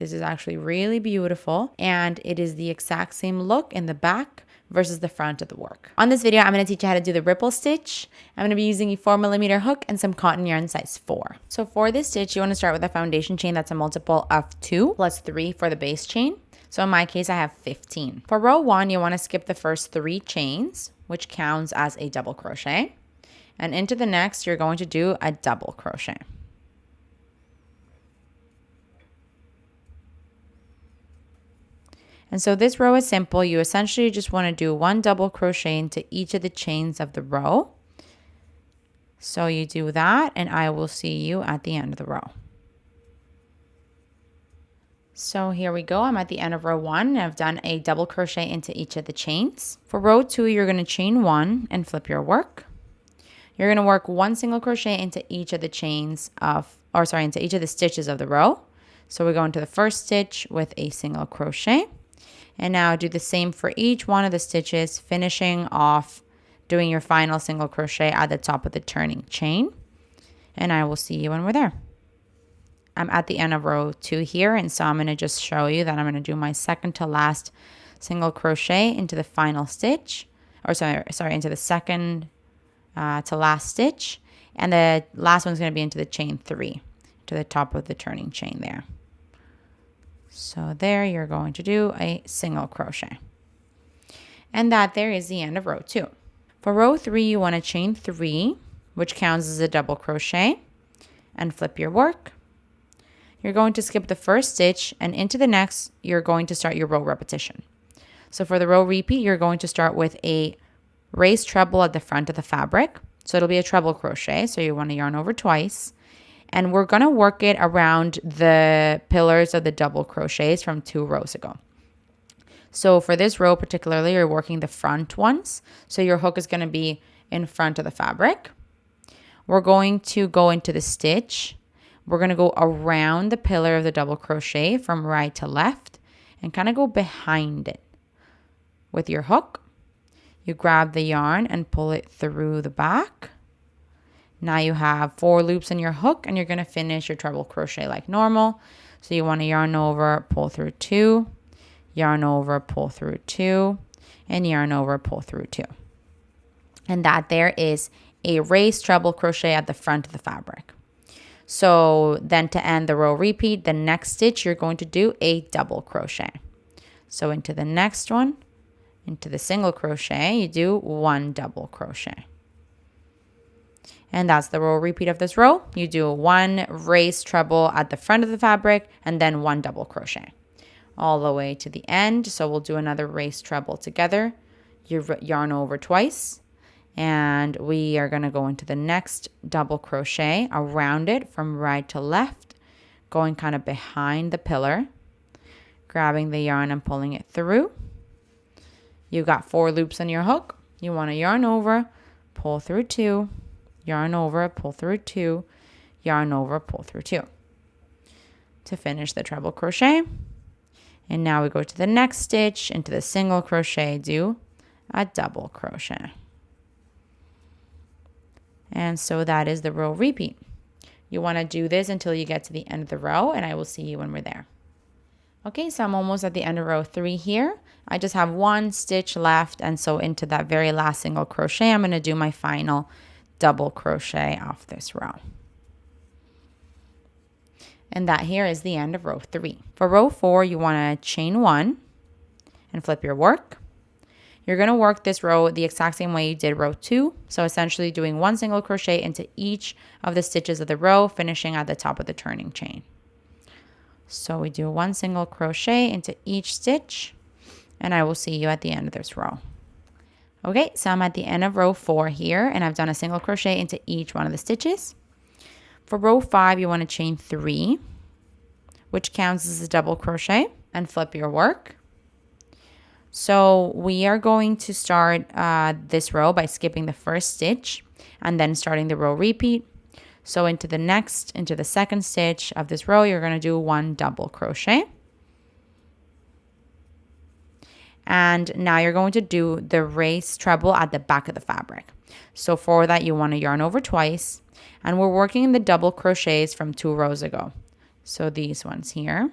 This is actually really beautiful, and it is the exact same look in the back versus the front of the work. On this video, I'm going to teach you how to do the ripple stitch. I'm going to be using a 4mm hook and some cotton yarn size 4. So for this stitch, you want to start with a foundation chain that's a multiple of 2 plus 3 for the base chain. So in my case, I have 15. For row 1, you want to skip the first 3 chains, which counts as a double crochet. And into the next, you're going to do a double crochet. And so this row is simple. You essentially just want to do 1 double crochet into each of the chains of the row. So you do that, and I will see you at the end of the row. So here we go. I'm at the end of row 1, and I've done a double crochet into each of the chains. For row 2, you're going to chain 1 and flip your work. You're going to work 1 single crochet into each of the chains into each of the stitches of the row. So we're going to the first stitch with a single crochet. And now do the same for each one of the stitches, finishing off doing your final single crochet at the top of the turning chain. And I will see you when we're there. I'm at the end of row 2 here, and so I'm going to just show you that I'm going to do my second to last single crochet into the final stitch, into the second to last stitch, and the last one's going to be into the chain 3, to the top of the turning chain there. So there you're going to do a single crochet. And that there is the end of row 2. For row 3, you want to chain 3, which counts as a double crochet, and flip your work. You're going to skip the first stitch, and into the next, you're going to start your row repetition. So for the row repeat, you're going to start with a raised treble at the front of the fabric. So it'll be a treble crochet, so you want to yarn over twice. And we're going to work it around the pillars of the double crochets from 2 rows ago. So for this row particularly, you're working the front ones. So your hook is going to be in front of the fabric. We're going to go into the stitch. We're going to go around the pillar of the double crochet from right to left and kind of go behind it with your hook. You grab the yarn and pull it through the back. Now you have 4 loops in your hook, and you're going to finish your treble crochet like normal. So you want to yarn over, pull through 2, yarn over, pull through 2, and yarn over, pull through 2. And that there is a raised treble crochet at the front of the fabric. So then to end the row repeat, the next stitch, you're going to do a double crochet. So into the next one, into the single crochet, you do 1 double crochet. And that's the row repeat of this row. You do 1 raised treble at the front of the fabric and then 1 double crochet all the way to the end. So we'll do another raised treble together. You yarn over twice, and we are going to go into the next double crochet around it from right to left, going kind of behind the pillar, grabbing the yarn and pulling it through. You've got 4 loops on your hook. You want to yarn over, pull through 2, yarn over, pull through 2, yarn over, pull through 2 to finish the treble crochet. And now we go to the next stitch, into the single crochet, do a double crochet. And so that is the row repeat. You want to do this until you get to the end of the row, and I will see you when we're there. Okay, so I'm almost at the end of row 3 here. I just have 1 stitch left, and so into that very last single crochet, I'm going to do my final double crochet off this row. And that here is the end of row 3. For row 4, you want to chain 1 and flip your work. You're going to work this row the exact same way you did row 2. So essentially doing 1 single crochet into each of the stitches of the row, finishing at the top of the turning chain. So we do 1 single crochet into each stitch, and I will see you at the end of this row. Okay, so I'm at the end of row 4 here, and I've done a single crochet into each one of the stitches. For row 5, you want to chain 3, which counts as a double crochet, and flip your work. So we are going to start this row by skipping the first stitch and then starting the row repeat. So into the second stitch of this row, you're going to do 1 double crochet. And now you're going to do the raised treble at the back of the fabric. So for that, you want to yarn over twice. And we're working the double crochets from 2 rows ago. So these ones here.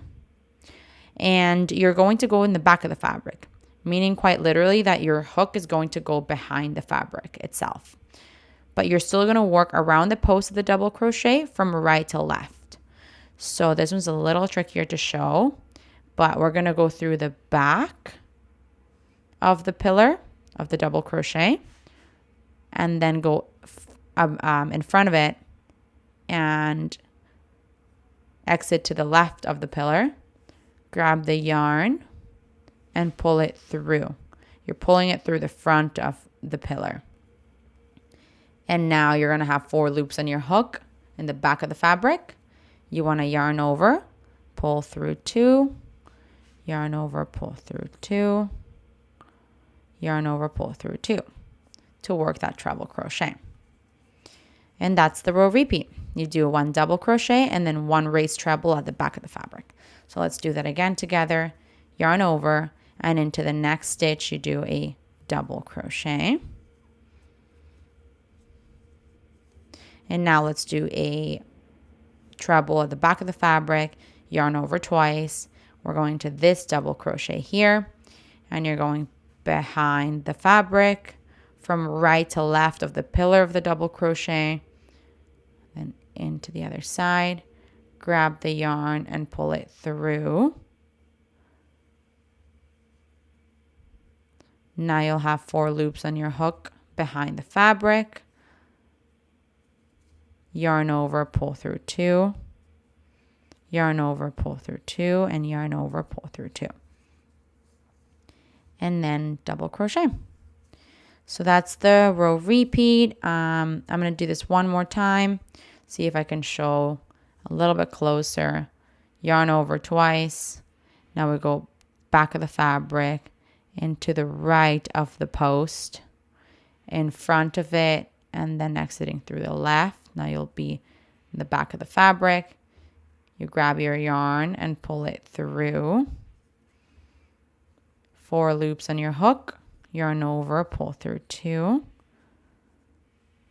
And you're going to go in the back of the fabric, meaning quite literally that your hook is going to go behind the fabric itself. But you're still going to work around the post of the double crochet from right to left. So this one's a little trickier to show, but we're going to go through the back of the pillar of the double crochet and then go in front of it and exit to the left of the pillar. Grab the yarn and pull it through. You're pulling it through the front of the pillar. And now you're going to have 4 loops on your hook in the back of the fabric. You want to yarn over, pull through 2, yarn over, pull through 2, yarn over, pull through 2 to work that treble crochet. And that's the row repeat. You do 1 double crochet and then 1 raised treble at the back of the fabric. So let's do that again together. Yarn over, and into the next stitch you do a double crochet. And now let's do a treble at the back of the fabric, yarn over twice. We're going to this double crochet here, and you're going behind the fabric from right to left of the pillar of the double crochet, then into the other side. Grab the yarn and pull it through. Now you'll have 4 loops on your hook behind the fabric. Yarn over, pull through 2, yarn over, pull through 2, and yarn over, pull through 2. And then double crochet. So that's the row repeat. I'm going to do this one more time. See if I can show a little bit closer. Yarn over twice. Now we go back of the fabric into the right of the post, in front of it, and then exiting through the left. Now you'll be in the back of the fabric. You grab your yarn and pull it through. 4 loops on your hook. Yarn over, pull through 2.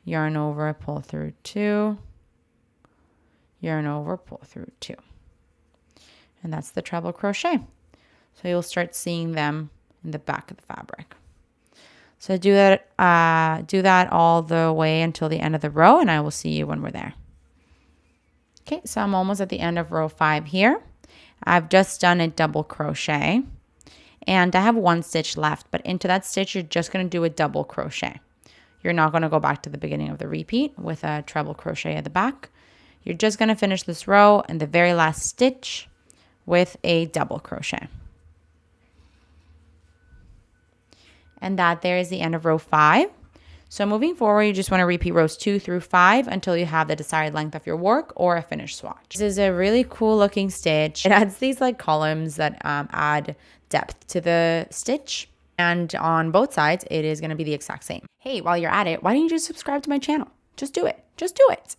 Yarn over, pull through 2. Yarn over, pull through 2. And that's the treble crochet. So you'll start seeing them in the back of the fabric. So do that all the way until the end of the row, and I will see you when we're there. Okay, so I'm almost at the end of row 5 here. I've just done a double crochet, and I have 1 stitch left, but into that stitch, you're just going to do a double crochet. You're not going to go back to the beginning of the repeat with a treble crochet at the back. You're just going to finish this row in the very last stitch with a double crochet. And that there is the end of row 5. So moving forward, you just want to repeat rows 2 through 5 until you have the desired length of your work or a finished swatch. This is a really cool looking stitch. It adds these like columns that add depth to the stitch. And on both sides, it is going to be the exact same. Hey, while you're at it, why don't you just subscribe to my channel? Just do it. Just do it.